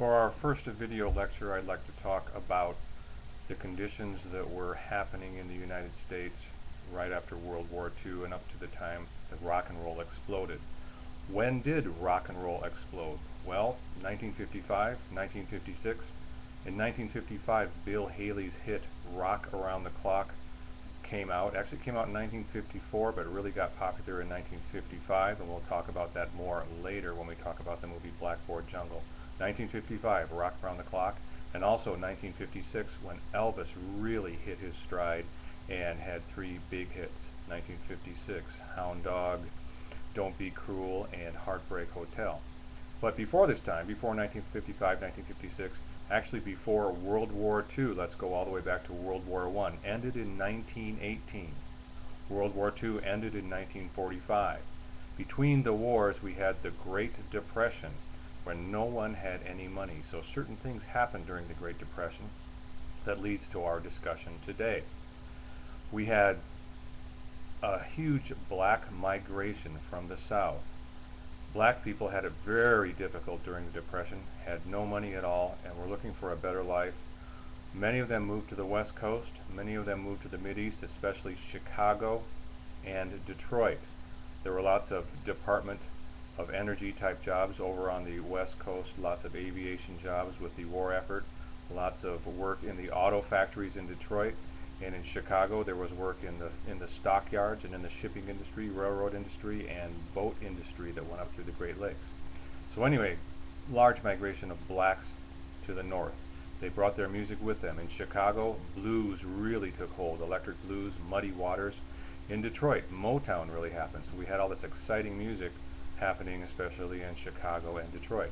For our first video lecture, I'd like to talk about the conditions that were happening in the United States right after World War II and up to the time that rock and roll exploded. When did rock and roll explode? Well, 1955, 1956. In 1955, Bill Haley's hit Rock Around the Clock came out. Actually, it came out in 1954, but it really got popular in 1955, and we'll talk about that more later when we talk about the movie Blackboard Jungle. 1955, Rock Around the Clock, and also 1956 when Elvis really hit his stride and had three big hits. 1956, Hound Dog, Don't Be Cruel, and Heartbreak Hotel. But before this time, before 1955, 1956, actually before World War II, let's go all the way back to World War I, ended in 1918. World War II ended in 1945. Between the wars, we had the Great Depression, when no one had any money. So certain things happened during the Great Depression that leads to our discussion today. We had a huge black migration from the South. Black people had it very difficult during the Depression, had no money at all, and were looking for a better life. Many of them moved to the West Coast, many of them moved to the Mideast, especially Chicago and Detroit. There were lots of Department of Energy type jobs over on the West Coast, lots of aviation jobs with the war effort, lots of work in the auto factories in Detroit. And in Chicago, there was work in the stockyards and in the shipping industry, railroad industry, and boat industry that went up through the Great Lakes. So anyway, large migration of blacks to the north. They brought their music with them. In Chicago, blues really took hold. Electric blues, Muddy Waters. In Detroit, Motown really happened. So we had all this exciting music happening, especially in Chicago and Detroit.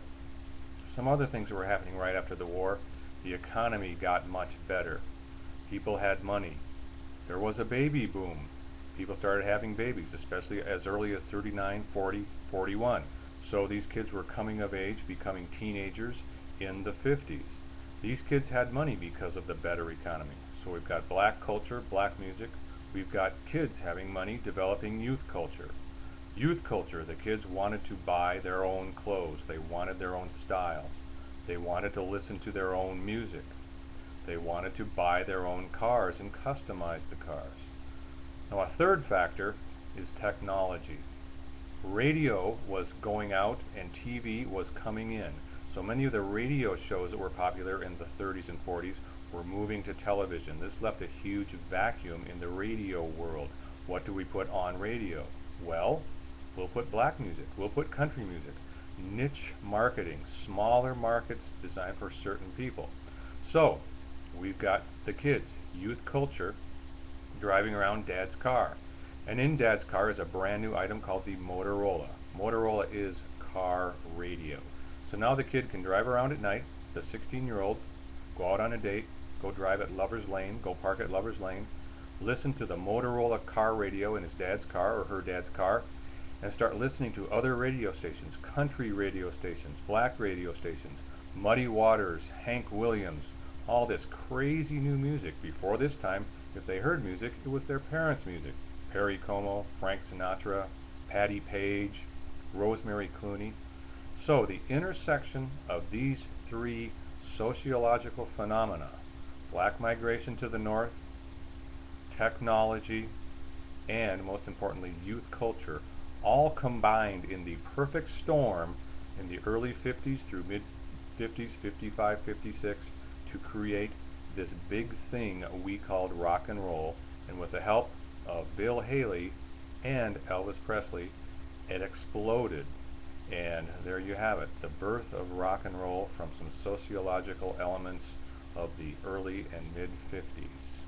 Some other things that were happening right after the war. The economy got much better. People had money. There was a baby boom. People started having babies, especially as early as 39, 40, 41. So these kids were coming of age, becoming teenagers in the 50s. These kids had money because of the better economy. So we've got black culture, black music. We've got kids having money, developing youth culture. Youth culture, the kids wanted to buy their own clothes. They wanted their own styles. They wanted to listen to their own music. They wanted to buy their own cars and customize the cars. Now, a third factor is technology. Radio was going out and TV was coming in. So many of the radio shows that were popular in the 30s and 40s were moving to television. This left a huge vacuum in the radio world. What do we put on radio? Well, we'll put black music, we'll put country music, niche marketing, smaller markets designed for certain people. So we've got the kids, youth culture, driving around dad's car. And in dad's car is a brand new item called the Motorola. Motorola is car radio. So now the kid can drive around at night, the 16-year-old, go out on a date, go drive at Lover's Lane, go park at Lover's Lane, listen to the Motorola car radio in his dad's car or her dad's car, and start listening to other radio stations, country radio stations, black radio stations, Muddy Waters, Hank Williams, all this crazy new music. Before this time, if they heard music, it was their parents' music. Perry Como, Frank Sinatra, Patti Page, Rosemary Clooney. So the intersection of these three sociological phenomena, black migration to the north, technology, and most importantly, youth culture, all combined in the perfect storm in the early 50s through mid-50s, 55, 56, to create this big thing we called rock and roll. And with the help of Bill Haley and Elvis Presley, it exploded. And there you have it, the birth of rock and roll from some sociological elements of the early and mid-50s.